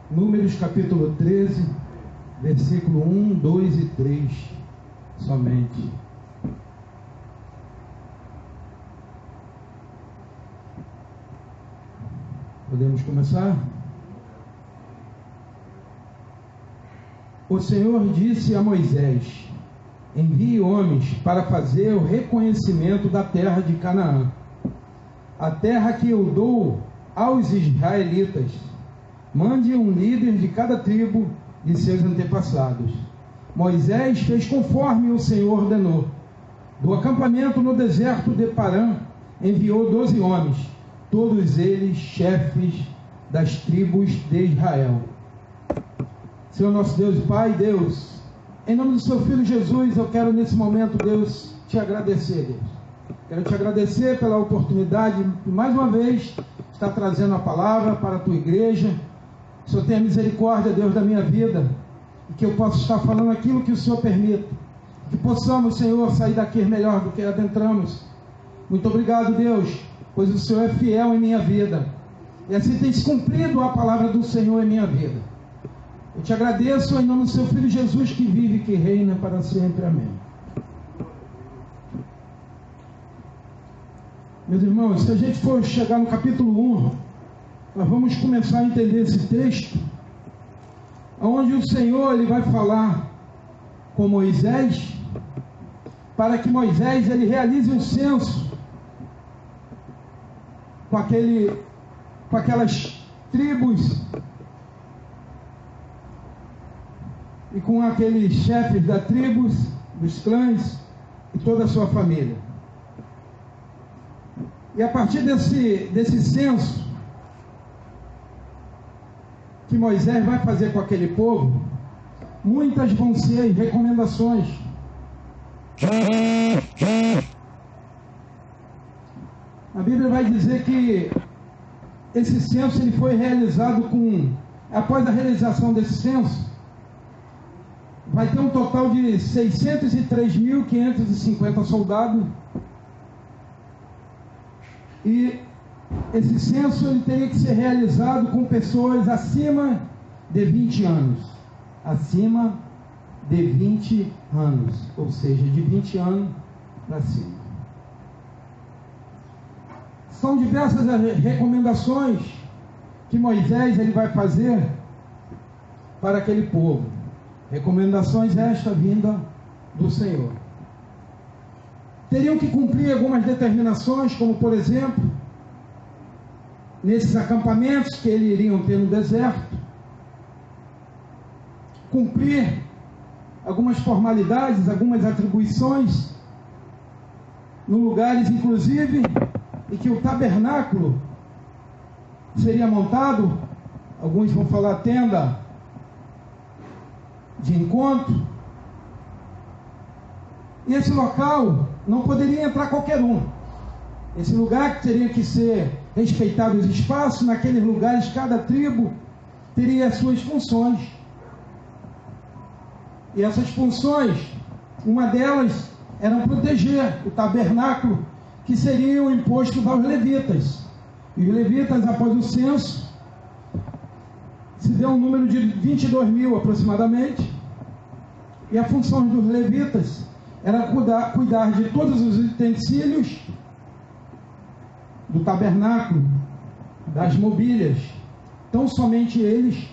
Números capítulo 13, versículo 1, 2 e 3 somente. Podemos começar? O Senhor disse a Moisés: envie homens para fazer o reconhecimento da terra de Canaã, a terra que eu dou aos israelitas. Mande um líder de cada tribo de seus antepassados. Moisés fez conforme o Senhor ordenou. Do acampamento no deserto de Parã, enviou 12 homens, todos eles chefes das tribos de Israel. Senhor nosso Deus e Pai, Deus, em nome do seu Filho Jesus, eu quero nesse momento, Deus, te agradecer, Deus. Quero te agradecer pela oportunidade de, mais uma vez, estar trazendo a palavra para a tua igreja. Que o Senhor tenha misericórdia, Deus, da minha vida, e que eu possa estar falando aquilo que o Senhor permita. Que possamos, Senhor, sair daqui melhor do que adentramos. Muito obrigado, Deus, pois o Senhor é fiel em minha vida. E assim tem se cumprido a palavra do Senhor em minha vida. Eu te agradeço em nome do seu Filho Jesus, que vive e que reina para sempre. Amém. Meus irmãos, se a gente for chegar no capítulo 1, nós vamos começar a entender esse texto, onde o Senhor ele vai falar com Moisés, para que Moisés ele realize um censo com aquelas tribos e com aqueles chefes das tribos, dos clãs e toda a sua família. E a partir desse censo que Moisés vai fazer com aquele povo, muitas vão ser recomendações. A Bíblia vai dizer que esse censo ele foi realizado após a realização desse censo, vai ter um total de 603.550 soldados. E esse censo ele teria que ser realizado com pessoas acima de 20 anos. Acima de 20 anos. Ou seja, de 20 anos para cima. São diversas as recomendações que Moisés ele vai fazer para aquele povo. Recomendações estas vinda do Senhor. Teriam que cumprir algumas determinações, como por exemplo, nesses acampamentos que eles iriam ter no deserto, cumprir algumas formalidades, algumas atribuições, em lugares inclusive em que o tabernáculo seria montado. Alguns vão falar tenda de encontro. E esse local não poderia entrar qualquer um. Esse lugar teria que ser respeitado os espaços. Naqueles lugares cada tribo teria as suas funções. E essas funções, uma delas era proteger o tabernáculo, que seria o imposto aos levitas. E os levitas, após o censo, se deu um número de 22.000 aproximadamente. E a função dos levitas era cuidar de todos os utensílios do tabernáculo, das mobílias. Então somente eles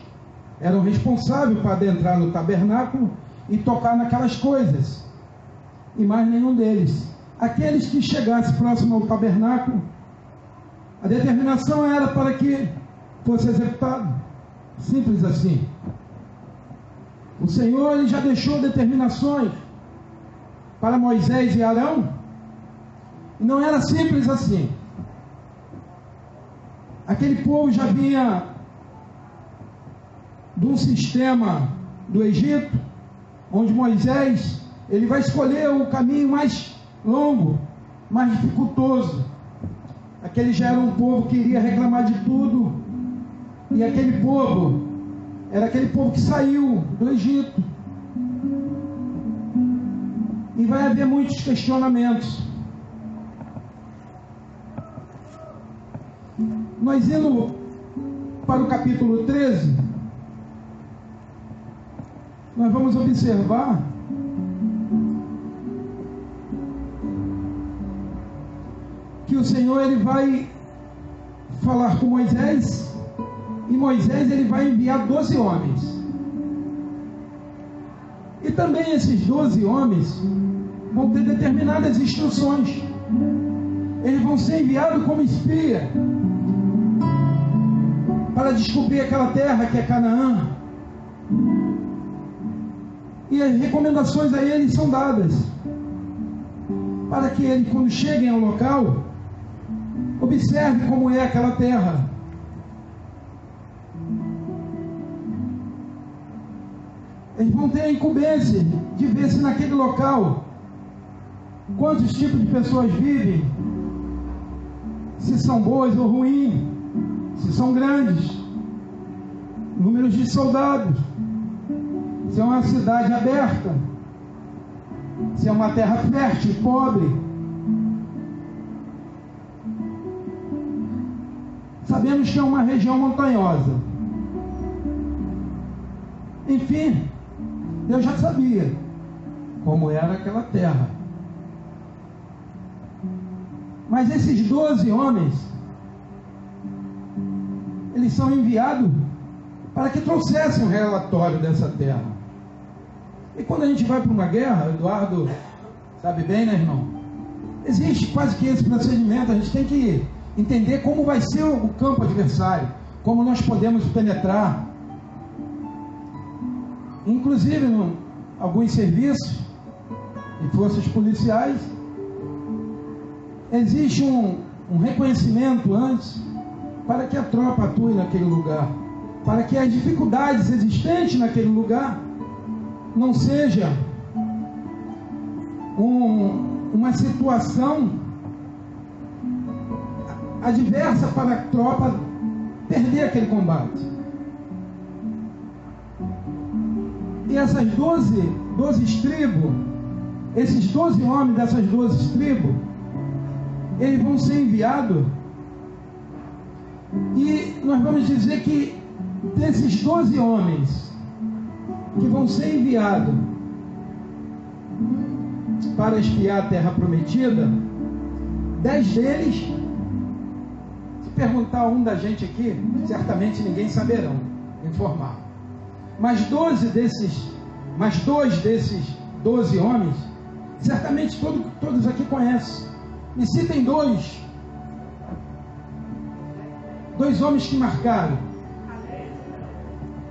eram responsáveis para adentrar no tabernáculo e tocar naquelas coisas, e mais nenhum deles. Aqueles que chegassem próximo ao tabernáculo, a determinação era para que fosse executado. Simples assim. O Senhor ele já deixou determinações para Moisés e Arão, e não era simples assim. Aquele povo já vinha de um sistema do Egito, onde Moisés ele vai escolher o caminho mais longo, mais dificultoso. Aquele já era um povo que iria reclamar de tudo, e aquele povo era aquele povo que saiu do Egito. E vai haver muitos questionamentos. Nós indo para o capítulo 13, nós vamos observar que o Senhor ele vai falar com Moisés, e Moisés ele vai enviar 12 homens. E também esses 12 homens vão ter determinadas instruções. Eles vão ser enviados como espia para descobrir aquela terra que é Canaã. E as recomendações a eles são dadas para que eles, quando cheguem ao local, observe como é aquela terra. Eles vão ter a incumbência de ver se naquele local quantos tipos de pessoas vivem, se são boas ou ruins, se são grandes, números de soldados, se é uma cidade aberta, se é uma terra fértil e pobre. Sabemos que é uma região montanhosa. Enfim, Deus já sabia como era aquela terra. Mas esses 12 homens, eles são enviados para que trouxessem um relatório dessa terra. E quando a gente vai para uma guerra, Eduardo sabe bem, né, irmão? Existe quase que esse procedimento. A gente tem que entender como vai ser o campo adversário, como nós podemos penetrar. Inclusive, em alguns serviços e forças policiais, existe um reconhecimento antes para que a tropa atue naquele lugar, para que as dificuldades existentes naquele lugar não seja uma situação adversa para a tropa perder aquele combate. E essas 12 tribos, esses 12 homens dessas 12 tribos, eles vão ser enviados, e nós vamos dizer que desses 12 homens que vão ser enviados para espiar a terra prometida, 10 deles, se perguntar a um da gente aqui, certamente ninguém saberão informar. Mas 2 desses 12 homens, certamente todos aqui conhecem. Me citem 2 homens que marcaram.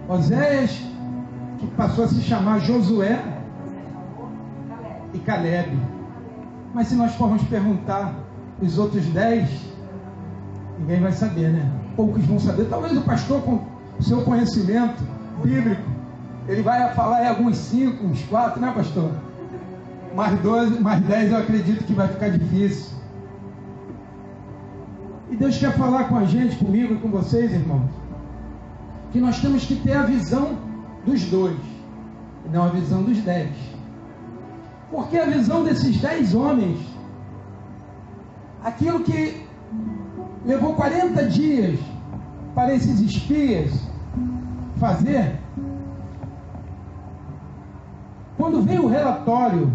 Oséias, que passou a se chamar Josué, e Caleb. Mas se nós formos perguntar os outros 10, ninguém vai saber, né? Poucos vão saber. Talvez o pastor, com o seu conhecimento bíblico, ele vai falar em alguns 5, uns 4, né, pastor? Mais 12, mais 10 eu acredito que vai ficar difícil. E Deus quer falar com a gente, comigo e com vocês, irmãos, que nós temos que ter a visão dos 2 e não a visão dos 10. Porque a visão desses 10 homens, aquilo que levou 40 dias para esses espias fazer, quando veio o relatório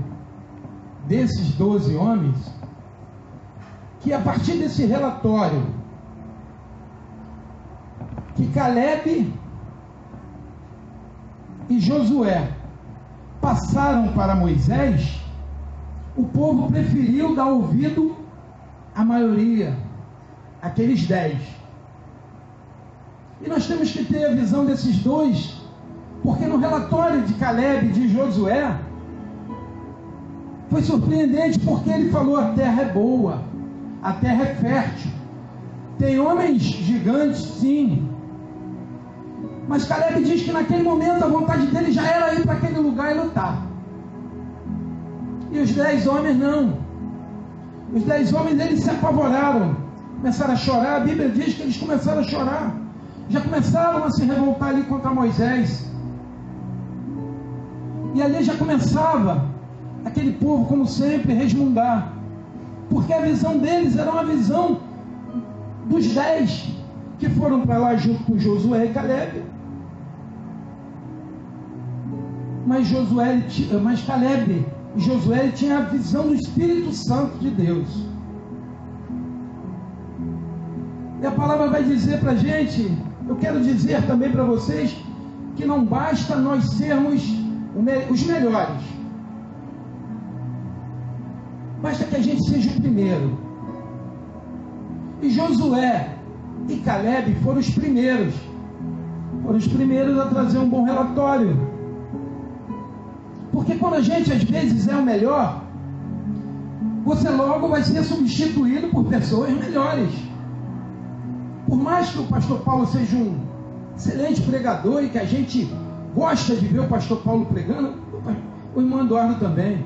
desses 12 homens, que a partir desse relatório, que Caleb e Josué passaram para Moisés, o povo preferiu dar ouvido à maioria, aqueles 10. E nós temos que ter a visão desses 2, porque no relatório de Caleb e de Josué, foi surpreendente, porque ele falou: a terra é boa, a terra é fértil, tem homens gigantes, sim. Mas Caleb diz que naquele momento a vontade dele já era ir para aquele lugar e lutar. E os 10 homens não. Os 10 homens, eles se apavoraram, começaram a chorar. A Bíblia diz que eles começaram a chorar, já começaram a se revoltar ali contra Moisés. E ali já começava aquele povo, como sempre, resmungar, porque a visão deles era uma visão dos 10 que foram para lá junto com Josué e Caleb. mas Caleb e Josué tinham a visão do Espírito Santo de Deus. E a palavra vai dizer para a gente, eu quero dizer também para vocês, que não basta nós sermos os melhores, basta que a gente seja o primeiro. E Josué e Caleb foram os primeiros a trazer um bom relatório. Porque quando a gente às vezes é o melhor, você logo vai ser substituído por pessoas melhores. Por mais que o pastor Paulo seja um excelente pregador e que a gente gosta de ver o pastor Paulo pregando, o irmão Eduardo também,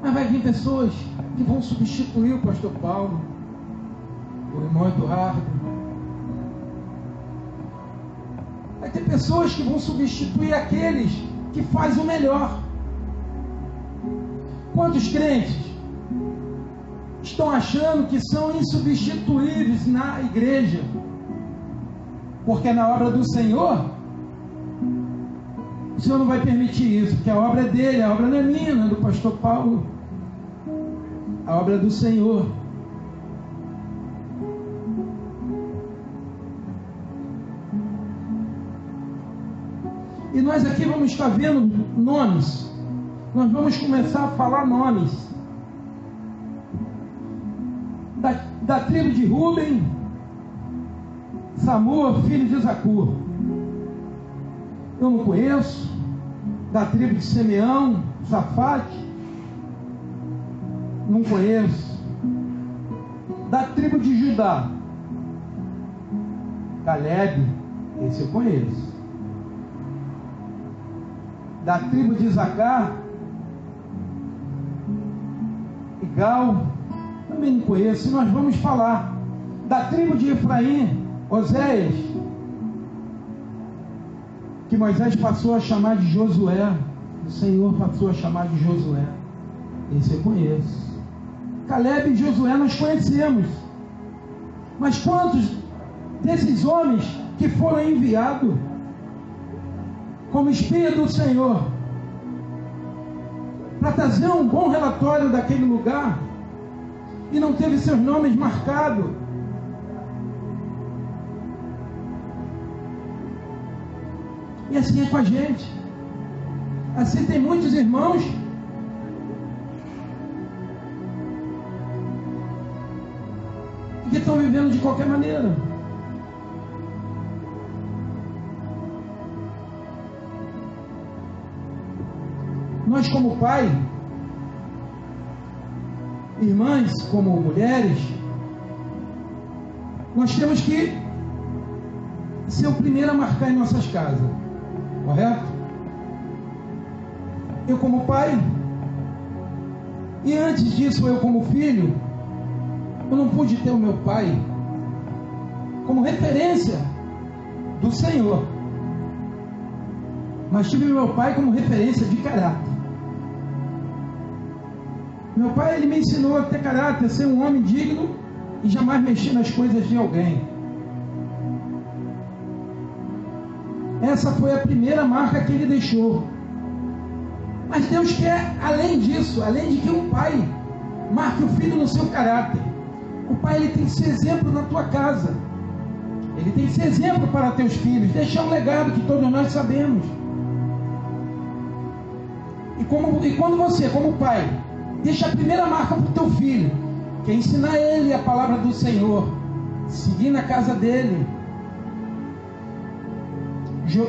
mas vai vir pessoas que vão substituir o pastor Paulo, o irmão Eduardo. Vai ter pessoas que vão substituir aqueles que faz o melhor. Quantos crentes estão achando que são insubstituíveis na igreja? Porque na obra do Senhor, o Senhor não vai permitir isso, porque a obra é dele, a obra não é minha, não é do pastor Paulo. A obra é do Senhor. E nós aqui vamos estar vendo nomes. Nós vamos começar a falar nomes. Da tribo de Ruben, Samua, filho de Zacur. Eu não conheço. Da tribo de Simeão, Safate. Não conheço. Da tribo de Judá, Caleb, esse eu conheço. Da tribo de Isacar, Igal, também não conheço. Nós vamos falar da tribo de Efraim, Oséias, que Moisés passou a chamar de Josué, o Senhor passou a chamar de Josué. Esse eu conheço. Caleb e Josué nós conhecemos. Mas quantos desses homens que foram enviados como espia do Senhor para trazer um bom relatório daquele lugar e não teve seus nomes marcados? E assim é com a gente. Assim tem muitos irmãos que estão vivendo de qualquer maneira. Nós como pai, irmãs como mulheres, nós temos que ser o primeiro a marcar em nossas casas, correto? Eu como pai, e antes disso eu como filho, eu não pude ter o meu pai como referência do Senhor, mas tive o meu pai como referência de caráter. Meu pai, ele me ensinou a ter caráter, a ser um homem digno e jamais mexer nas coisas de alguém. Essa foi a primeira marca que ele deixou. Mas Deus quer, além disso, além de que um pai marque o filho no seu caráter, o pai, ele tem que ser exemplo na tua casa. Ele tem que ser exemplo para teus filhos, deixar um legado que todos nós sabemos. E quando você, como pai, deixa a primeira marca para o teu filho, que é ensinar ele a palavra do Senhor, seguir na casa dele,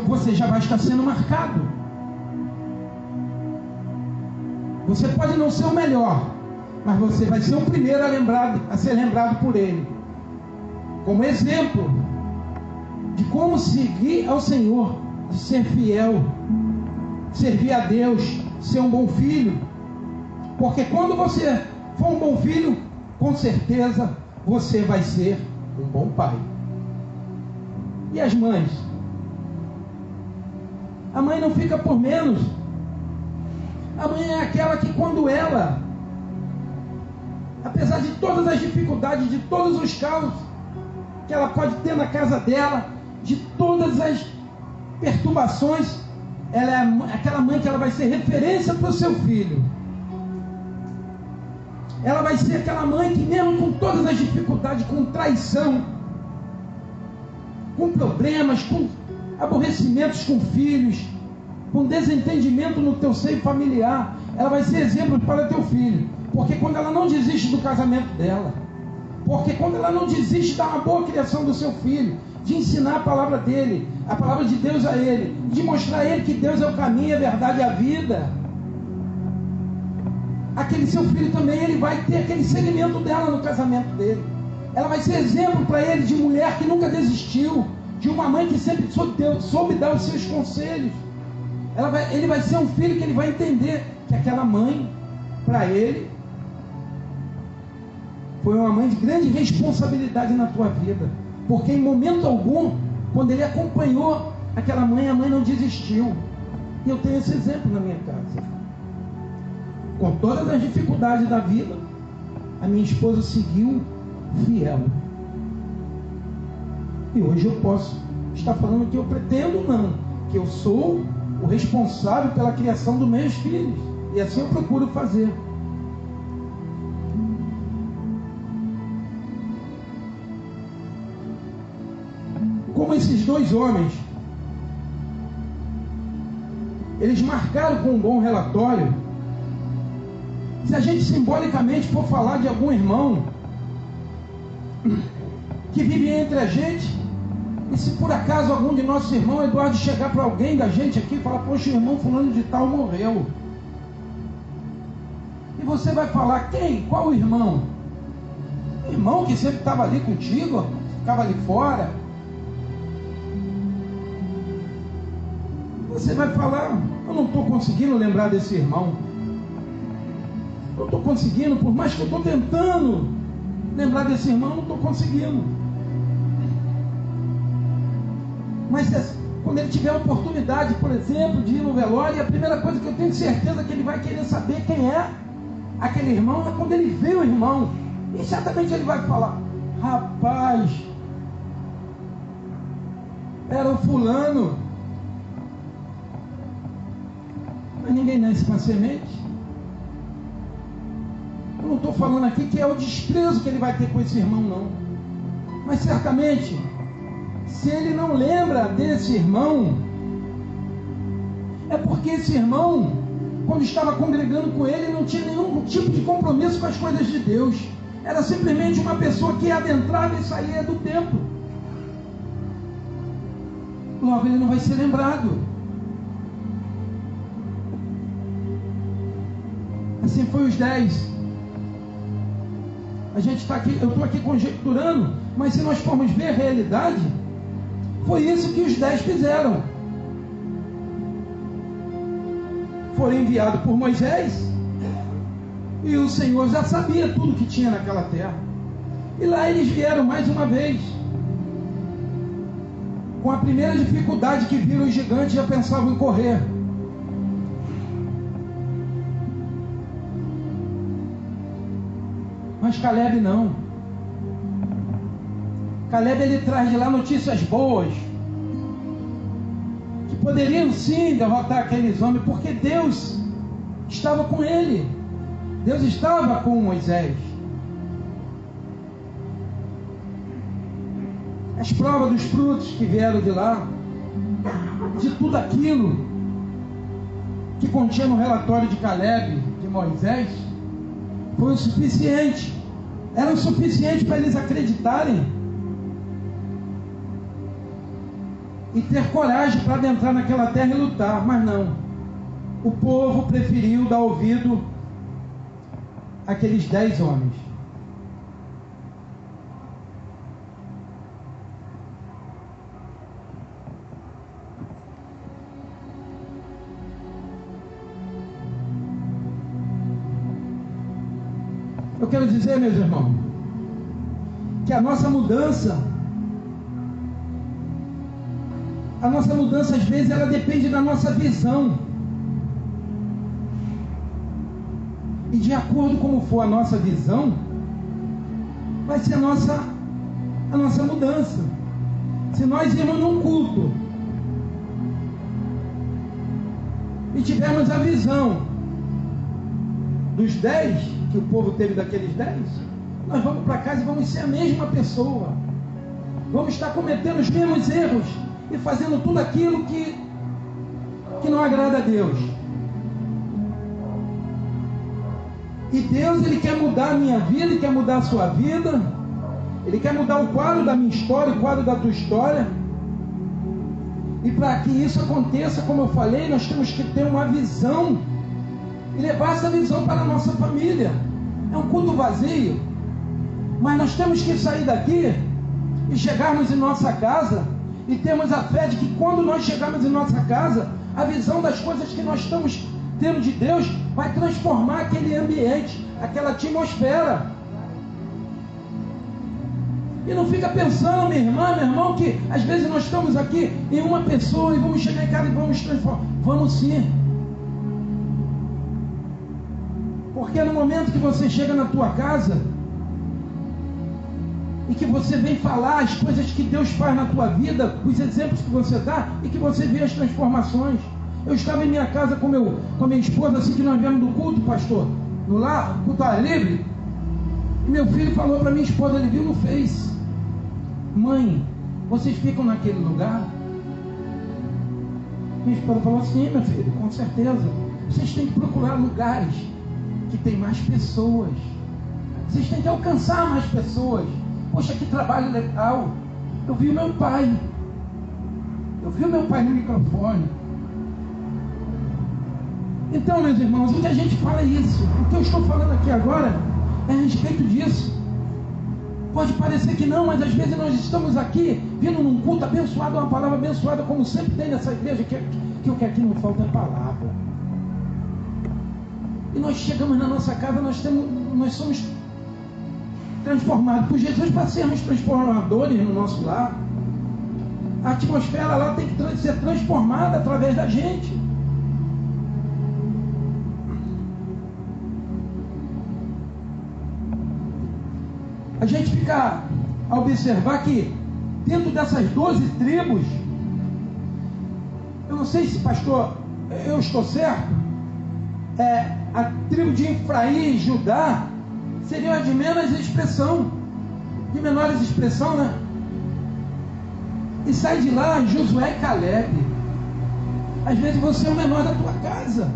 você já vai estar sendo marcado. Você pode não ser o melhor, mas você vai ser o primeiro a ser lembrado por ele, como exemplo de como seguir ao Senhor, de ser fiel, servir a Deus, ser um bom filho. Porque quando você for um bom filho, com certeza você vai ser um bom pai. E as mães? A mãe não fica por menos. A mãe é aquela que quando ela, apesar de todas as dificuldades, de todos os caos que ela pode ter na casa dela, de todas as perturbações, ela é aquela mãe que ela vai ser referência para o seu filho. Ela vai ser aquela mãe que, mesmo com todas as dificuldades, com traição, com problemas, com aborrecimentos com filhos, com desentendimento no teu seio familiar, ela vai ser exemplo para teu filho. Porque quando ela não desiste do casamento dela, porque quando ela não desiste da boa criação do seu filho, de ensinar a palavra dele, a palavra de Deus a ele, de mostrar a ele que Deus é o caminho, a verdade e a vida, aquele seu filho também, ele vai ter aquele segmento dela no casamento dele. Ela vai ser exemplo para ele de mulher que nunca desistiu, de uma mãe que sempre soube dar os seus conselhos. Ele vai ser um filho que ele vai entender que aquela mãe, para ele, foi uma mãe de grande responsabilidade na tua vida. Porque em momento algum, quando ele acompanhou aquela mãe, a mãe não desistiu. E eu tenho esse exemplo na minha casa. Com todas as dificuldades da vida, a minha esposa seguiu fiel. E hoje eu posso estar falando que eu pretendo não, que eu sou o responsável pela criação dos meus filhos. E assim eu procuro fazer. Como esses dois homens, eles marcaram com um bom relatório. Se a gente simbolicamente for falar de algum irmão que vive entre a gente, e se por acaso algum de nossos irmãos, Eduardo, chegar para alguém da gente aqui e falar: poxa, o irmão fulano de tal morreu, e você vai falar: quem? Qual o irmão? Irmão que sempre estava ali contigo, ficava ali fora. Você vai falar: eu não estou conseguindo lembrar desse irmão. Eu estou conseguindo, por mais que eu estou tentando lembrar desse irmão, eu não estou conseguindo. Mas quando ele tiver a oportunidade, por exemplo, de ir no velório, a primeira coisa que eu tenho certeza que ele vai querer saber quem é aquele irmão é quando ele vê o irmão. E certamente ele vai falar: rapaz, era o fulano. Mas ninguém nasce com a semente. Eu não estou falando aqui que é o desprezo que ele vai ter com esse irmão, não. Mas certamente, se ele não lembra desse irmão, é porque esse irmão, quando estava congregando com ele, não tinha nenhum tipo de compromisso com as coisas de Deus. Era simplesmente uma pessoa que adentrava e saía do templo. Logo ele não vai ser lembrado. Assim foi os 10. A gente está aqui, eu estou aqui conjecturando, mas se nós formos ver a realidade, foi isso que os 10 fizeram. Foram enviados por Moisés, e o Senhor já sabia tudo que tinha naquela terra. E lá eles vieram mais uma vez. Com a primeira dificuldade que viram os gigantes, já pensavam em correr. Mas Caleb não. Caleb, ele traz de lá notícias boas, que poderiam sim derrotar aqueles homens, porque Deus estava com ele. Deus estava com Moisés. As provas dos frutos que vieram de lá, de tudo aquilo que continha no relatório de Caleb, de Moisés, foi o suficiente. Era o suficiente para eles acreditarem e ter coragem para adentrar naquela terra e lutar. Mas não, o povo preferiu dar ouvido àqueles 10 homens. Eu quero dizer, meus irmãos, que a nossa mudança às vezes ela depende da nossa visão. E de acordo com como for a nossa visão, vai ser a nossa mudança. Se nós irmos num culto e tivermos a visão dos 10 que o povo teve daqueles 10, nós vamos para casa e vamos ser a mesma pessoa. Vamos estar cometendo os mesmos erros e fazendo tudo aquilo que não agrada a Deus. E Deus, Ele quer mudar a minha vida, Ele quer mudar a sua vida, Ele quer mudar o quadro da minha história, o quadro da tua história. E para que isso aconteça, como eu falei, nós temos que ter uma visão e levar essa visão para a nossa família. É um culto vazio, mas nós temos que sair daqui e chegarmos em nossa casa e termos a fé de que quando nós chegarmos em nossa casa, a visão das coisas que nós estamos tendo de Deus vai transformar aquele ambiente, aquela atmosfera. E não fica pensando, minha irmã, meu irmão, que às vezes nós estamos aqui em uma pessoa e vamos chegar em casa e vamos transformar. Vamos sim. Porque no momento que você chega na tua casa e que você vem falar as coisas que Deus faz na tua vida, os exemplos que você dá, e que você vê as transformações. Eu estava em minha casa com a minha esposa, assim que nós viemos do culto, pastor, no lar, o culto livre, e meu filho falou para minha esposa, ele viu no Face: mãe, vocês ficam naquele lugar? Minha esposa falou assim: meu filho, com certeza, vocês têm que procurar lugares que tem mais pessoas, vocês têm que alcançar mais pessoas. Poxa, que trabalho legal. Eu vi o meu pai no microfone. Então, meus irmãos, o que a gente fala é isso. O que eu estou falando aqui agora é a respeito disso. Pode parecer que não, mas às vezes nós estamos aqui vindo num culto abençoado, uma palavra abençoada, como sempre tem nessa igreja, que o que aqui não falta é palavra. E nós chegamos na nossa casa, nós somos transformados por Jesus para sermos transformadores no nosso lar. A atmosfera lá tem que ser transformada através da gente. A gente fica a observar que dentro dessas 12 tribos, eu não sei se, pastor, eu estou certo, a tribo de Efraim e Judá seriam as de menores expressão, de menores expressão, né? E sai de lá Josué e Caleb. Às vezes você é o menor da tua casa,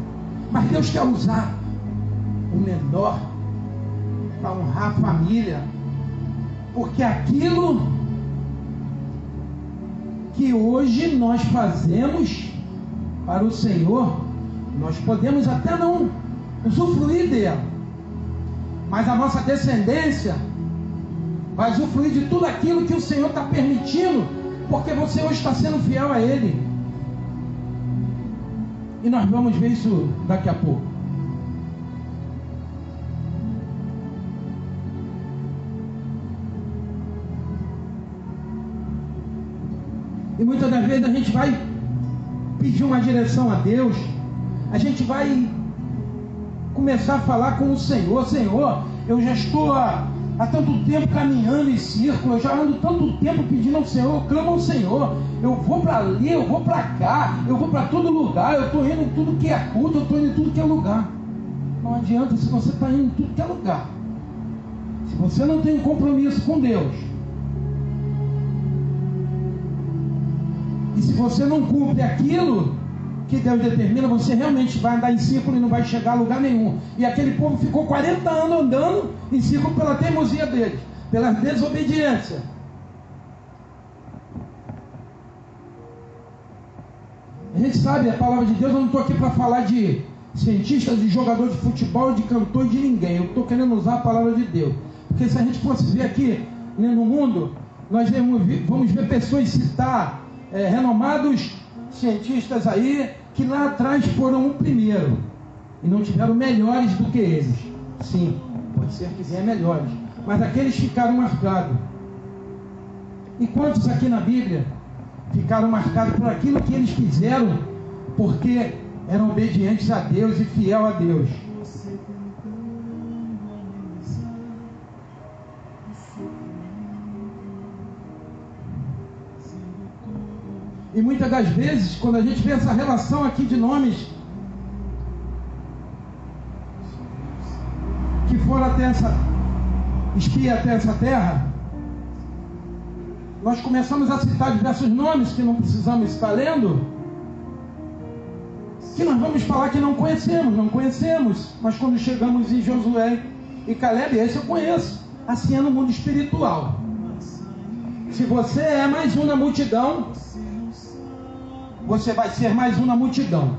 mas Deus quer usar o menor para honrar a família, porque aquilo que hoje nós fazemos para o Senhor, nós podemos até não usufruir dela, mas a nossa descendência vai usufruir de tudo aquilo que o Senhor está permitindo, porque você hoje está sendo fiel a Ele. E nós vamos ver isso daqui a pouco. E muitas das vezes a gente vai pedir uma direção a Deus, a gente vai começar a falar com o Senhor: Senhor, eu já estou há tanto tempo caminhando em círculo, eu já ando tanto tempo pedindo ao Senhor, eu clamo ao Senhor, eu vou para ali, eu vou para cá, eu vou para todo lugar, eu estou indo em tudo que é culto, eu estou indo em tudo que é lugar. Não adianta se você está indo em tudo que é lugar, se você não tem um compromisso com Deus, e se você não cumpre aquilo que Deus determina, você realmente vai andar em círculo e não vai chegar a lugar nenhum. E aquele povo ficou 40 anos andando em círculo pela teimosia deles, pela desobediência. A gente sabe a palavra de Deus. Eu não estou aqui para falar de cientista, de jogador de futebol, de cantor, de ninguém. Eu estou querendo usar a palavra de Deus, porque se a gente fosse ver aqui, né, no mundo, nós vamos ver pessoas citar renomados cientistas aí, que lá atrás foram o primeiro e não tiveram melhores do que eles. Sim, pode ser que venha melhores, mas aqueles ficaram marcados. E quantos aqui na Bíblia ficaram marcados por aquilo que eles fizeram, porque eram obedientes a Deus e fiel a Deus? E muitas das vezes, quando a gente vê essa relação aqui de nomes espia até essa terra, nós começamos a citar diversos nomes que não precisamos estar lendo, que nós vamos falar que não conhecemos, mas quando chegamos em Josué e Caleb, esse eu conheço. Assim é no mundo espiritual. Se você é mais um na multidão, você vai ser mais um na multidão.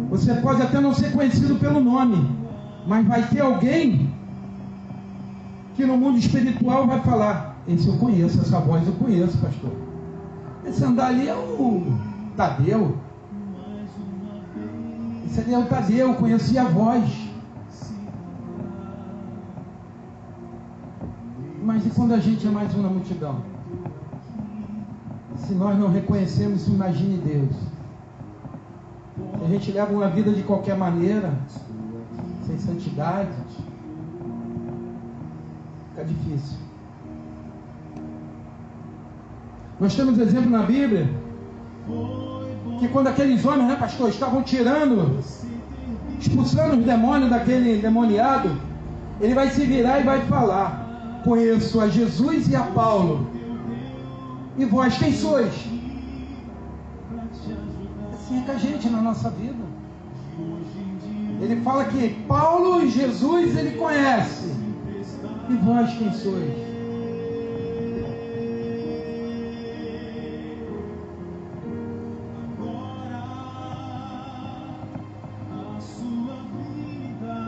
Você pode até não ser conhecido pelo nome, mas vai ter alguém que no mundo espiritual vai falar: esse eu conheço, essa voz eu conheço, pastor. Esse andar ali é o Tadeu. Esse ali é o Tadeu, eu conheci a voz. Mas e quando a gente é mais um na multidão? Se nós não reconhecemos, imagine Deus. Se a gente leva uma vida de qualquer maneira, sem santidade, fica difícil. Nós temos exemplo na Bíblia que quando aqueles homens, né, pastor, estavam expulsando os demônios daquele endemoniado, ele vai se virar e vai falar: conheço a Jesus e a Paulo, e vós quem sois? Assim é com a gente na nossa vida. Ele fala que Paulo e Jesus ele conhece, e vós quem sois?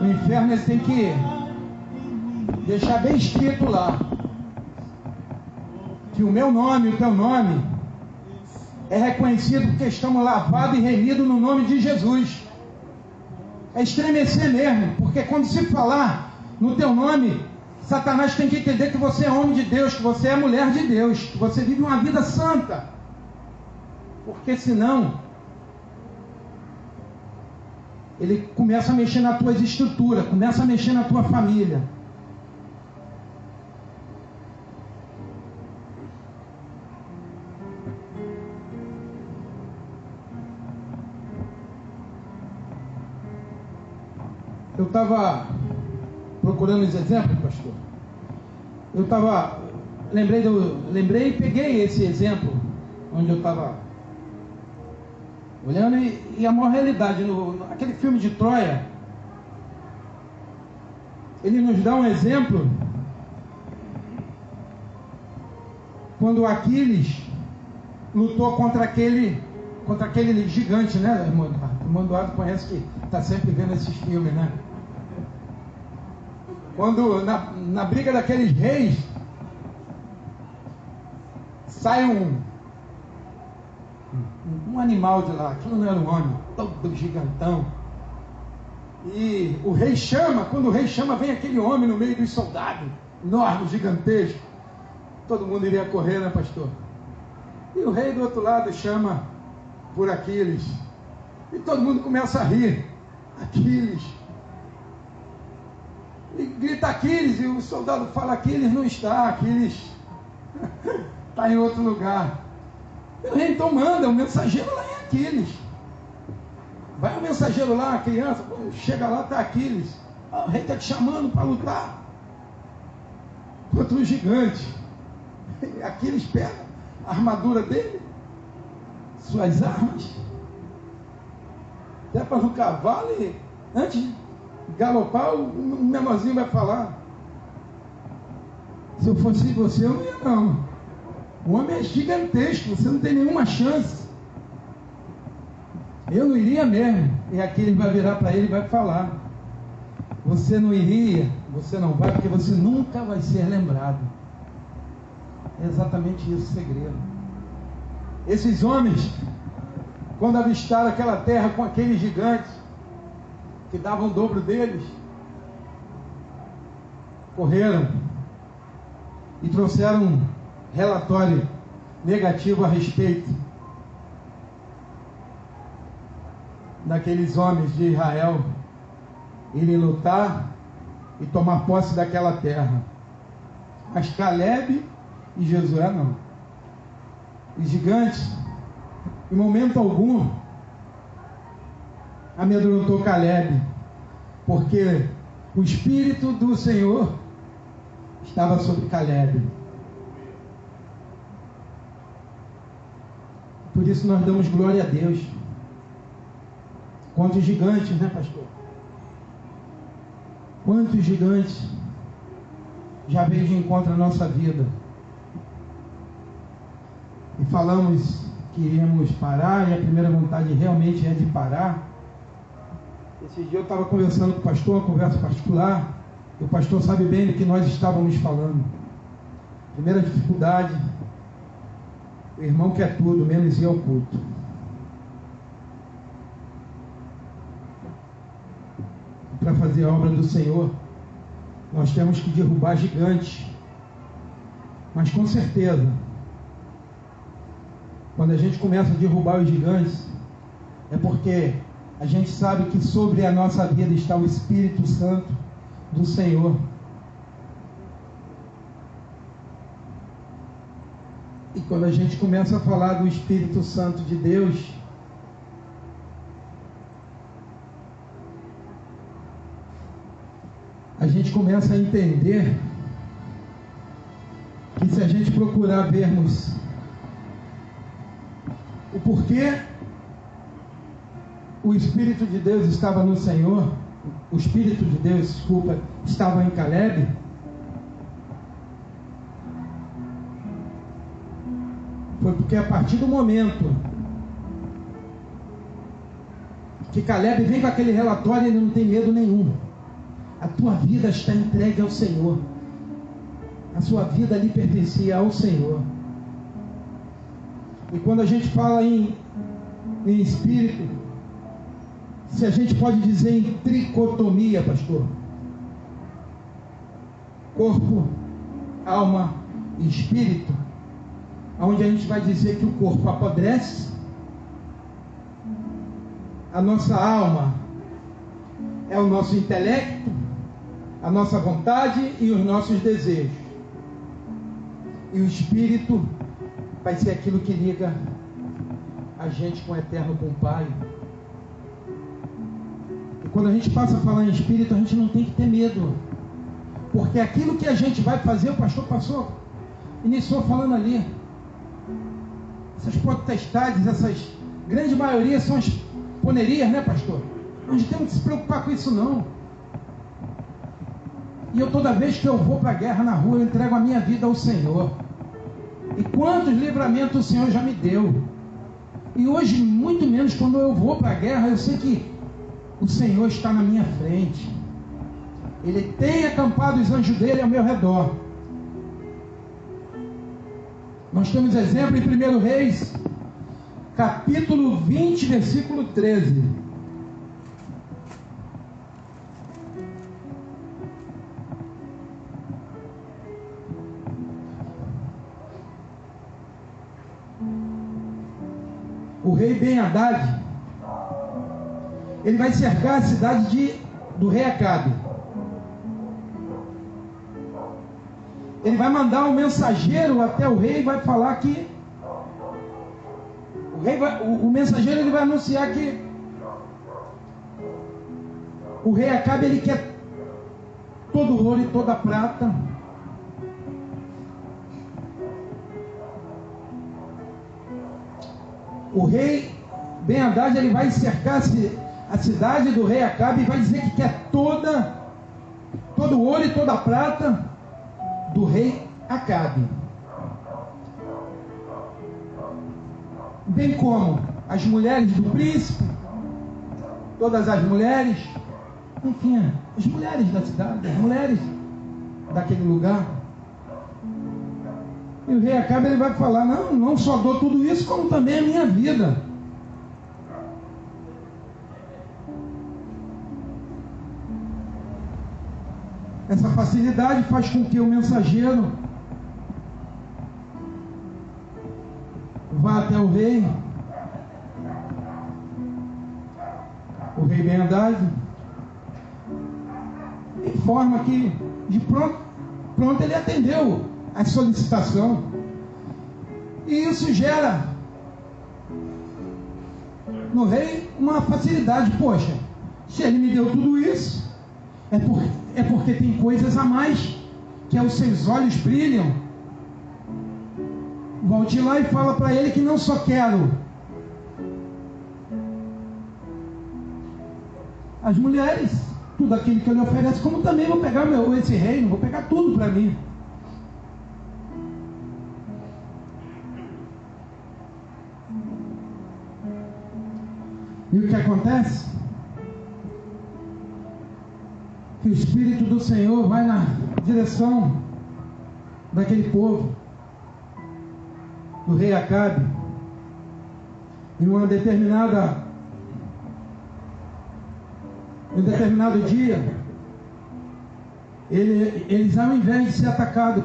O inferno ele tem que deixar bem escrito lá que o meu nome, o teu nome é reconhecido porque estamos lavados e remidos no nome de Jesus. É estremecer mesmo, porque quando se falar no teu nome, Satanás tem que entender que você é homem de Deus, que você é mulher de Deus, que você vive uma vida santa, porque senão ele começa a mexer nas tuas estruturas, começa a mexer na tua família. Eu estava procurando os exemplos, pastor. Lembrei e peguei esse exemplo, onde eu estava olhando, e a maior realidade, aquele filme de Troia, ele nos dá um exemplo, quando Aquiles lutou contra aquele gigante, né, irmão? O irmão Eduardo conhece, que está sempre vendo esses filmes, né? Quando na briga daqueles reis, sai um animal de lá, aquilo não era um homem, todo gigantão. E o rei chama, quando o rei chama, vem aquele homem no meio dos soldados, enorme, gigantesco. Todo mundo iria correr, né, pastor? E o rei do outro lado chama por Aquiles. E todo mundo começa a rir. Aquiles. E grita Aquiles, e o soldado fala: Aquiles não está, Aquiles está em outro lugar. E o rei então manda um mensageiro lá em Aquiles. Vai um mensageiro lá, a criança, chega lá, está Aquiles. O rei está te chamando para lutar contra o gigante. E Aquiles pega a armadura dele, suas armas, trepa no cavalo e antes de galopar, o menorzinho vai falar: se eu fosse você, eu não ia não. O homem é gigantesco, você não tem nenhuma chance. Eu não iria mesmo. E aqui ele vai virar para ele e vai falar: você não iria, você não vai, porque você nunca vai ser lembrado. É exatamente isso o segredo. Esses homens, quando avistaram aquela terra com aqueles gigantes que davam o dobro deles, correram e trouxeram um relatório negativo a respeito daqueles homens de Israel irem lutar e tomar posse daquela terra. Mas Caleb e Josué não. Os gigantes, em momento algum, amedrontou Caleb, porque o Espírito do Senhor estava sobre Caleb. Por isso nós damos glória a Deus. Quantos gigantes, né, pastor? Quantos gigantes já veio de encontro à nossa vida. E falamos que iríamos parar, e a primeira vontade realmente é de parar. Esse dia eu estava conversando com o pastor, uma conversa particular, e o pastor sabe bem do que nós estávamos falando. Primeira dificuldade, o irmão quer tudo, menos ir ao culto. Para fazer a obra do Senhor, nós temos que derrubar gigantes. Mas com certeza, quando a gente começa a derrubar os gigantes, é porque a gente sabe que sobre a nossa vida está o Espírito Santo do Senhor. E quando a gente começa a falar do Espírito Santo de Deus, a gente começa a entender que se a gente procurar vermos o porquê o Espírito de Deus estava no Senhor, o Espírito de Deus, desculpa, estava em Caleb, foi porque a partir do momento que Caleb vem com aquele relatório, ele não tem medo nenhum. A tua vida está entregue ao Senhor. A sua vida ali pertencia ao Senhor. E quando a gente fala em espírito, se a gente pode dizer em tricotomia, pastor, corpo, alma e espírito, onde a gente vai dizer que o corpo apodrece, a nossa alma é o nosso intelecto, a nossa vontade e os nossos desejos, e o espírito vai ser aquilo que liga a gente com o eterno, com o Pai. E quando a gente passa a falar em espírito, a gente não tem que ter medo, porque aquilo que a gente vai fazer, o pastor iniciou falando ali, essas potestades, essas grande maioria são as ponerias, né, pastor? Nós não temos que se preocupar com isso não. E eu, toda vez que eu vou para a guerra na rua, eu entrego a minha vida ao Senhor. E quantos livramentos o Senhor já me deu. E hoje, muito menos, quando eu vou para a guerra, eu sei que o Senhor está na minha frente. Ele tem acampado os anjos dele ao meu redor. Nós temos exemplo em 1 Reis, capítulo 20, versículo 13. O rei Ben-Hadad, ele vai cercar a cidade do rei Acabe. Ele vai mandar um mensageiro até o rei e vai falar que o mensageiro ele vai anunciar que o rei Acabe, ele quer todo o ouro e toda a prata. O rei Ben-Hadad, ele vai cercar a cidade do rei Acabe e vai dizer que quer todo o ouro e toda a prata do rei Acabe, bem como as mulheres do príncipe, todas as mulheres, enfim, as mulheres da cidade, as mulheres daquele lugar. E o rei Acabe, ele vai falar, não só dou tudo isso, como também a minha vida. Essa facilidade faz com que o mensageiro vá até o rei Ben-Hadad, informa que de pronto ele atendeu a solicitação, e isso gera no rei uma facilidade. Poxa, se ele me deu tudo isso, é porque tem coisas a mais, que os seus olhos brilham. Volte lá e fala para ele que não só quero as mulheres, tudo aquilo que ele oferece, como também vou pegar esse reino, vou pegar tudo para mim. E o que acontece? Que o Espírito do Senhor vai na direção daquele povo, do rei Acabe, em um determinado dia, eles, ao invés de ser atacados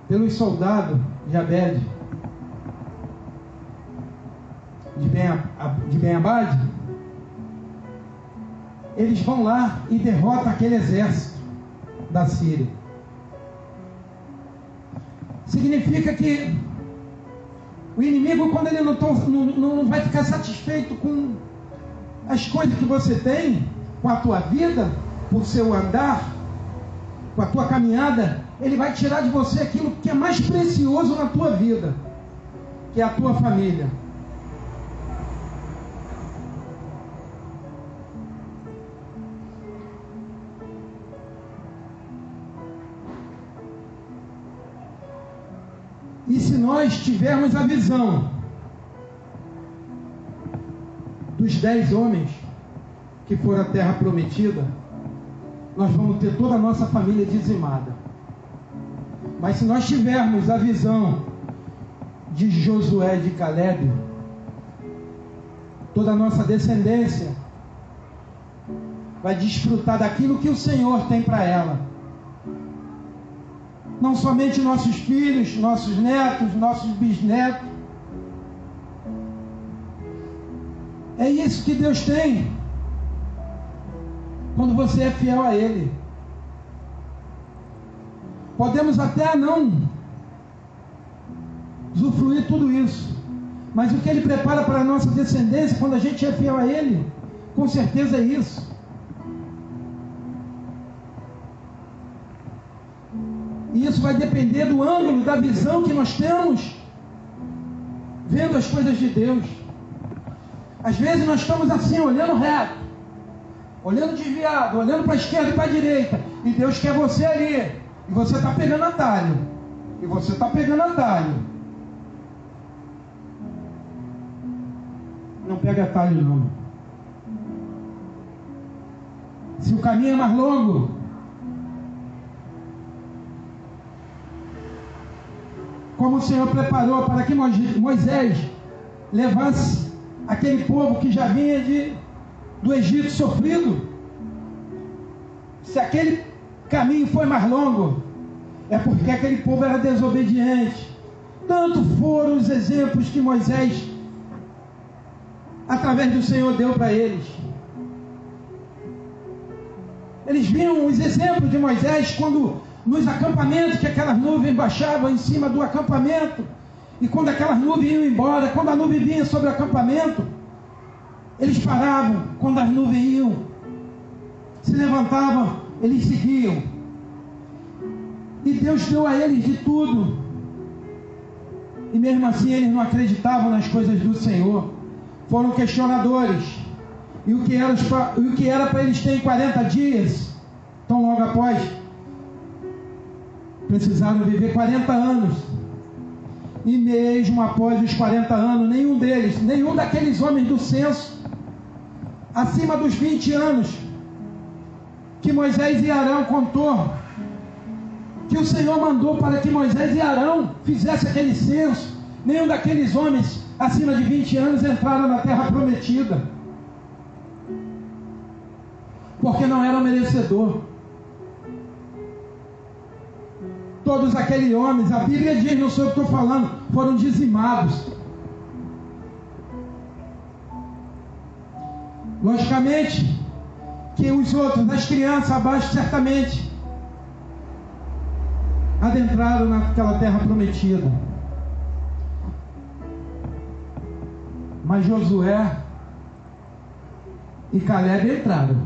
pelos soldados de Abed, de Ben-Abad, eles vão lá e derrotam aquele exército da Síria. Significa que o inimigo, quando ele não vai ficar satisfeito com as coisas que você tem, com a tua vida, com o seu andar, com a tua caminhada, ele vai tirar de você aquilo que é mais precioso na tua vida, que é a tua família. E se nós tivermos a visão dos 10 homens que foram à terra prometida, nós vamos ter toda a nossa família dizimada. Mas se nós tivermos a visão de Josué e de Caleb, toda a nossa descendência vai desfrutar daquilo que o Senhor tem para ela. Não somente nossos filhos, nossos netos, nossos bisnetos. É isso que Deus tem quando você é fiel a Ele. Podemos até não usufruir tudo isso, mas o que Ele prepara para a nossa descendência quando a gente é fiel a Ele, com certeza é isso. E isso vai depender do ângulo, da visão que nós temos, vendo as coisas de Deus. Às vezes nós estamos assim, olhando reto, olhando desviado, olhando para a esquerda e para a direita, e Deus quer você ali, e você está pegando atalho, e você está pegando atalho. Não pega atalho não. Se o caminho é mais longo, como o Senhor preparou para que Moisés levasse aquele povo que já vinha do Egito sofrido, se aquele caminho foi mais longo, é porque aquele povo era desobediente. Tanto foram os exemplos que Moisés, através do Senhor, deu para eles. Eles viam os exemplos de Moisés quando nos acampamentos, que aquelas nuvens baixavam em cima do acampamento, e quando aquelas nuvens iam embora, quando a nuvem vinha sobre o acampamento, eles paravam. Quando as nuvens iam, se levantavam, eles seguiam. E Deus deu a eles de tudo, e mesmo assim eles não acreditavam nas coisas do Senhor, foram questionadores. E o que era para eles terem 40 dias, tão logo após, precisaram viver 40 anos. E mesmo após os 40 anos, nenhum daqueles homens do censo, acima dos 20 anos, que Moisés e Arão contou, que o Senhor mandou para que Moisés e Arão fizessem aquele censo, nenhum daqueles homens acima de 20 anos entraram na terra prometida, porque não eram merecedor. Todos aqueles homens, a Bíblia diz, não sei o que estou falando, foram dizimados. Logicamente que os outros, as crianças abaixo, certamente adentraram naquela terra prometida. Mas Josué e Caleb entraram.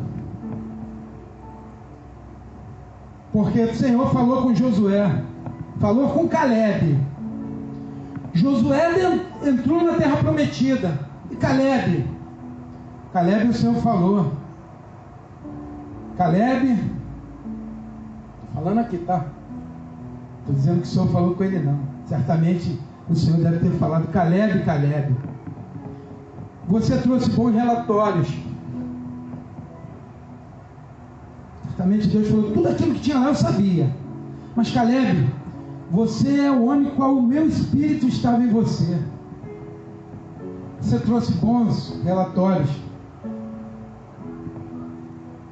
Porque o Senhor falou com Josué, falou com Caleb. Josué entrou na terra prometida. E Caleb o Senhor falou. Caleb, estou falando aqui, tá? Estou dizendo que o Senhor falou com ele não. Certamente o Senhor deve ter falado: Caleb, você trouxe bons relatórios. Certamente Deus falou: tudo aquilo que tinha lá eu sabia. Mas Caleb, você é o homem qual o meu espírito estava em você. Você trouxe bons relatórios.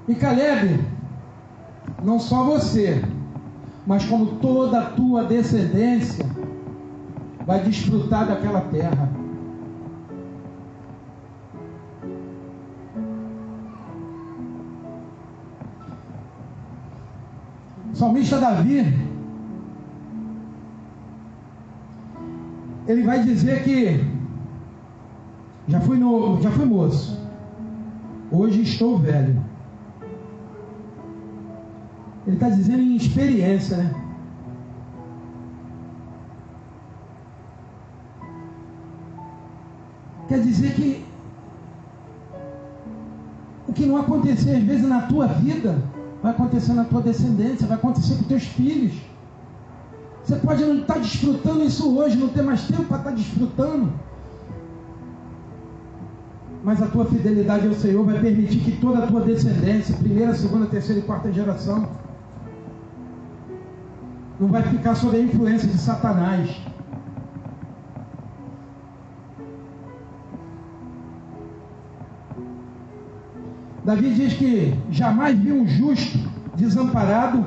E Caleb, não só você, mas como toda a tua descendência vai desfrutar daquela terra. O salmista Davi, ele vai dizer que já fui moço, hoje estou velho. Ele está dizendo em experiência, né? Quer dizer que o que não acontecer às vezes na tua vida, vai acontecer na tua descendência, vai acontecer com teus filhos. Você pode não estar desfrutando isso hoje, não ter mais tempo para estar desfrutando, mas a tua fidelidade ao Senhor vai permitir que toda a tua descendência, primeira, segunda, terceira e quarta geração, não vai ficar sob a influência de Satanás. Davi diz que jamais viu um justo desamparado,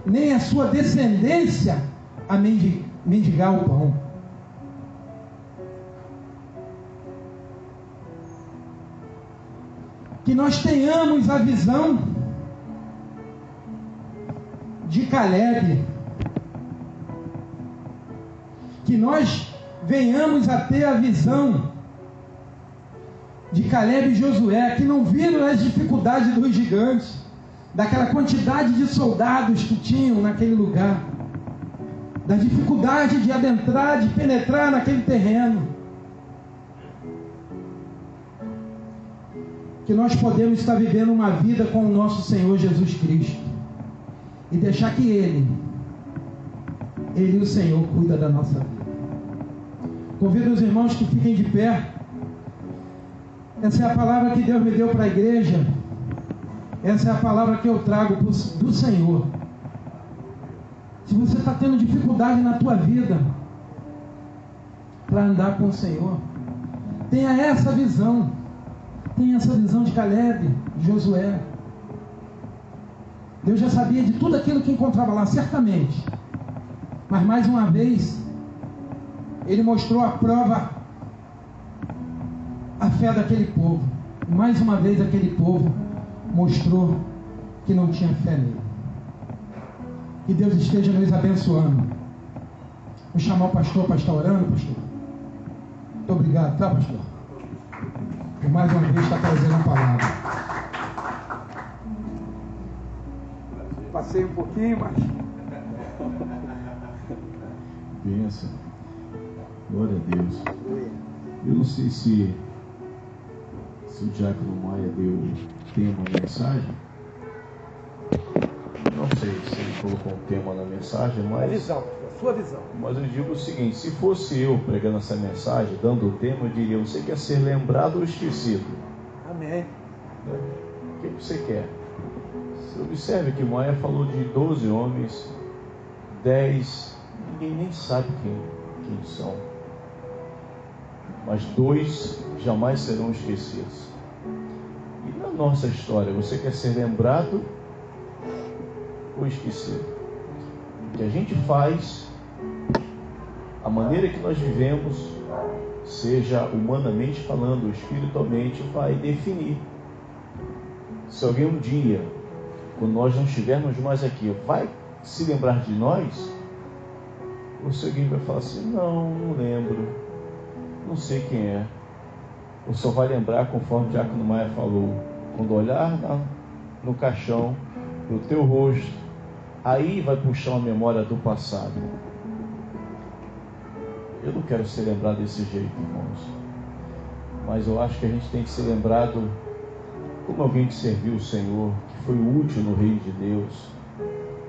nem a sua descendência a mendigar o pão. Que nós tenhamos a visão de Caleb, que nós venhamos a ter a visão de Caleb e Josué, que não viram as dificuldades dos gigantes, daquela quantidade de soldados que tinham naquele lugar, da dificuldade de adentrar, de penetrar naquele terreno. Que nós podemos estar vivendo uma vida com o nosso Senhor Jesus Cristo e deixar que Ele e o Senhor cuida da nossa vida. Convido os irmãos que fiquem de pé. Essa é a palavra que Deus me deu para a igreja. Essa é a palavra que eu trago do Senhor. Se você está tendo dificuldade na tua vida para andar com o Senhor, tenha essa visão. Tenha essa visão de Caleb, de Josué. Deus já sabia de tudo aquilo que encontrava lá, certamente. Mas mais uma vez, Ele mostrou a prova, a fé daquele povo. Mais uma vez aquele povo mostrou que não tinha fé nele. Que Deus esteja nos abençoando. Vou chamar o pastor para estar orando, pastor. Muito obrigado, tá, pastor? Por mais uma vez estar trazendo a palavra. Passei um pouquinho, mas... Bênção. Glória a Deus. Eu não sei se o Diácono Maia deu tema na mensagem. Não sei se ele colocou um tema na mensagem, mas... A visão, a sua visão. Mas eu digo o seguinte: se fosse eu pregando essa mensagem, dando o tema, eu diria: você quer ser lembrado ou esquecido? Amém. O que você quer? Você observe que Maia falou de 12 homens, 10, ninguém nem sabe quem são. Mas 2 jamais serão esquecidos. E na nossa história, você quer ser lembrado ou esquecido? O que a gente faz, a maneira que nós vivemos, seja humanamente falando ou espiritualmente, vai definir se alguém um dia, quando nós não estivermos mais aqui, vai se lembrar de nós, ou se alguém vai falar assim: não lembro, não sei quem é. ou só vai lembrar conforme o Diácono Maia falou, quando olhar no caixão, no teu rosto, aí vai puxar uma memória do passado. Eu não quero ser lembrado desse jeito, irmãos, mas eu acho que a gente tem que ser lembrado como alguém que serviu o Senhor, que foi útil no reino de Deus,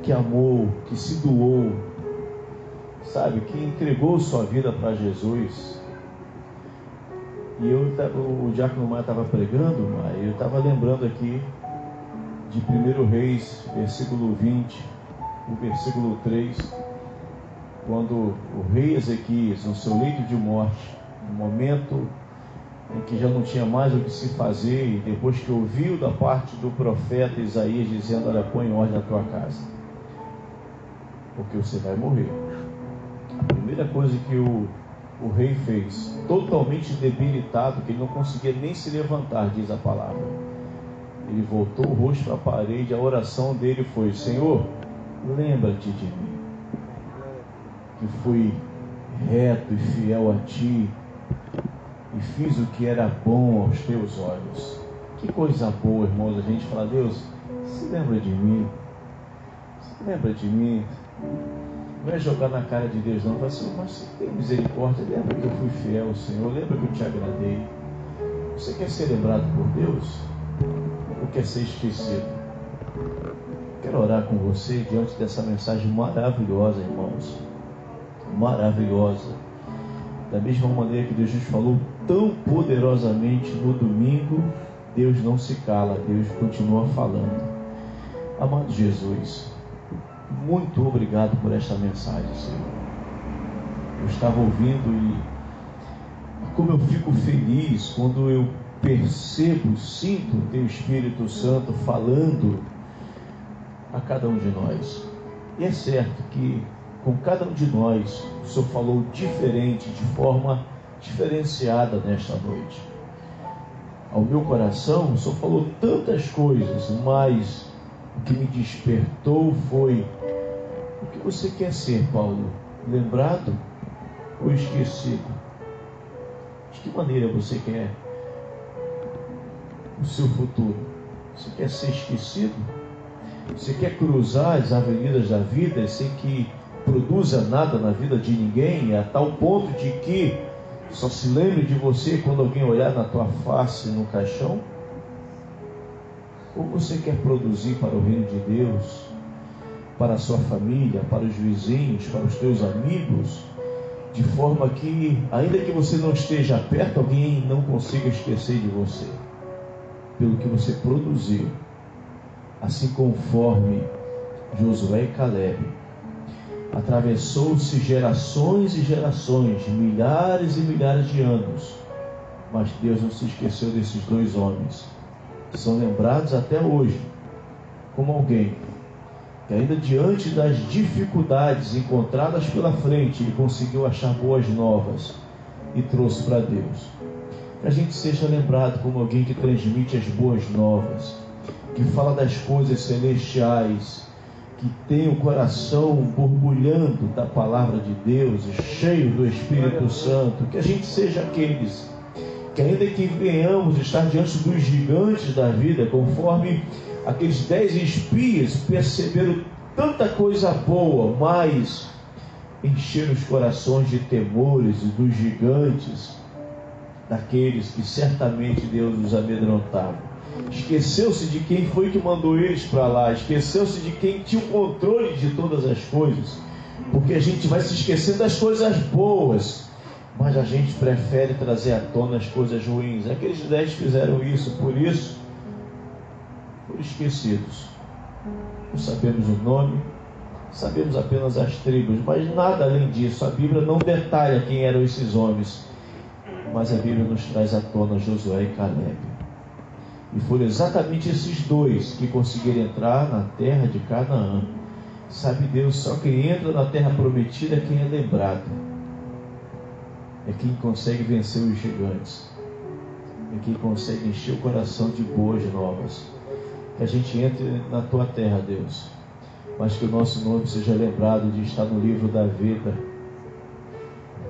que amou, que se doou, sabe, que entregou sua vida para Jesus. E o Diácono Maia estava pregando, mas eu estava lembrando aqui de 1 Reis, versículo 20, o versículo 3, quando o rei Ezequias, no seu leito de morte, no momento em que já não tinha mais o que se fazer, e depois que ouviu da parte do profeta Isaías dizendo: olha, põe em ordem a tua casa, porque você vai morrer. A primeira coisa que o rei fez, totalmente debilitado, que ele não conseguia nem se levantar, diz a palavra, ele voltou o rosto para a parede. A oração dele foi: Senhor, lembra-te de mim, que fui reto e fiel a ti, e fiz o que era bom aos teus olhos. Que coisa boa, irmãos, a gente fala: Deus, se lembra de mim, se lembra de mim. Não é jogar na cara de Deus, não. Fala assim: mas se tem misericórdia, lembra que eu fui fiel ao Senhor, lembra que eu te agradei. Você quer ser lembrado por Deus? Ou quer ser esquecido? Quero orar com você diante dessa mensagem maravilhosa, irmãos, maravilhosa. Da mesma maneira que Deus nos falou tão poderosamente no domingo, Deus não se cala, Deus continua falando. Amado Jesus, muito obrigado por esta mensagem, Senhor. Eu estava ouvindo e como eu fico feliz quando eu percebo, sinto o Teu Espírito Santo falando a cada um de nós. E é certo que com cada um de nós o Senhor falou diferente, de forma diferenciada nesta noite. Ao meu coração o Senhor falou tantas coisas, mas o que me despertou foi: o que você quer ser, Paulo? Lembrado ou esquecido? De que maneira você quer o seu futuro? Você quer ser esquecido? Você quer cruzar as avenidas da vida sem que produza nada na vida de ninguém, a tal ponto de que só se lembre de você quando alguém olhar na tua face no caixão? Ou você quer produzir para o reino de Deus, para a sua família, para os vizinhos, para os teus amigos, de forma que, ainda que você não esteja perto, alguém não consiga esquecer de você, pelo que você produziu, assim conforme Josué e Caleb. Atravessou-se gerações e gerações, milhares e milhares de anos, mas Deus não se esqueceu desses dois homens. São lembrados até hoje como alguém que, ainda diante das dificuldades encontradas pela frente, ele conseguiu achar boas novas e trouxe para Deus. Que a gente seja lembrado como alguém que transmite as boas novas, que fala das coisas celestiais, que tem o coração borbulhando da palavra de Deus, cheio do Espírito Santo. Que a gente seja aqueles que, ainda que venhamos estar diante dos gigantes da vida, conforme aqueles 10 espias perceberam tanta coisa boa, mas encheram os corações de temores e dos gigantes, daqueles que certamente Deus os amedrontava. Esqueceu-se de quem foi que mandou eles para lá, esqueceu-se de quem tinha o controle de todas as coisas, porque a gente vai se esquecendo das coisas boas, mas a gente prefere trazer à tona as coisas ruins. Aqueles 10 fizeram isso, por isso foram esquecidos. Não sabemos o nome, sabemos apenas as tribos, mas nada além disso. A Bíblia não detalha quem eram esses homens, mas a Bíblia nos traz à tona Josué e Caleb. E foram exatamente esses dois que conseguiram entrar na terra de Canaã. Sabe Deus, só quem entra na terra prometida é quem é lembrado, é quem consegue vencer os gigantes, é quem consegue encher o coração de boas novas. Que a gente entre na tua terra, Deus, mas que o nosso nome seja lembrado de estar no livro da vida.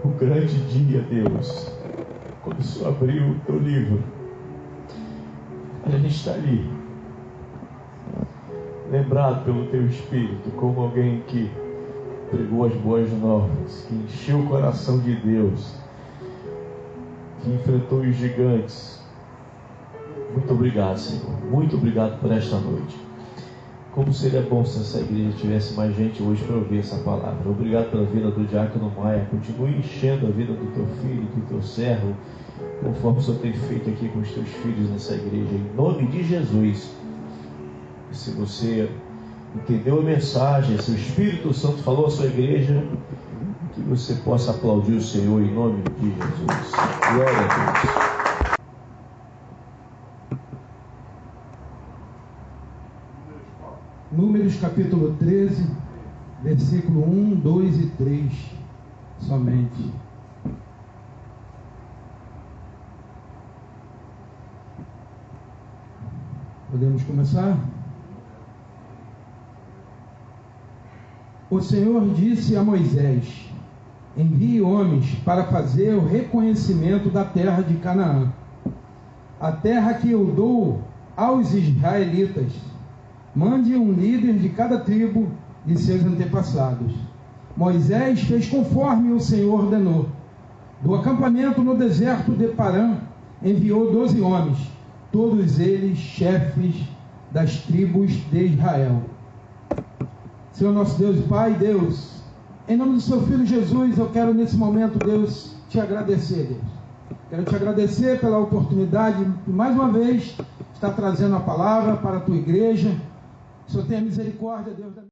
O grande dia, Deus, quando o Senhor abriu o teu livro, a gente está ali, lembrado pelo teu Espírito, como alguém que pregou as boas novas, que encheu o coração de Deus, que enfrentou os gigantes. Muito obrigado, Senhor. Muito obrigado por esta noite. Como seria bom se essa igreja tivesse mais gente hoje para ouvir essa palavra. Obrigado pela vida do Diácono Maia. Continue enchendo a vida do teu filho, do teu servo, conforme o Senhor tem feito aqui com os teus filhos nessa igreja. Em nome de Jesus. E se você entendeu a mensagem, se o Espírito Santo falou à sua igreja, que você possa aplaudir o Senhor em nome de Jesus. Glória a Deus. Números capítulo 13, versículo 1, 2 e 3, somente. Podemos começar? O Senhor disse a Moisés: envie homens para fazer o reconhecimento da terra de Canaã, a terra que eu dou aos israelitas. Mande um líder de cada tribo de seus antepassados. Moisés fez conforme o Senhor ordenou. Do acampamento no deserto de Parã, enviou 12 homens, todos eles chefes das tribos de Israel. Senhor nosso Deus e Pai, Deus, em nome do seu Filho Jesus, eu quero nesse momento, Deus, te agradecer, Deus. Quero te agradecer pela oportunidade de mais uma vez estar trazendo a palavra para a tua igreja. O Senhor tenha misericórdia, Deus.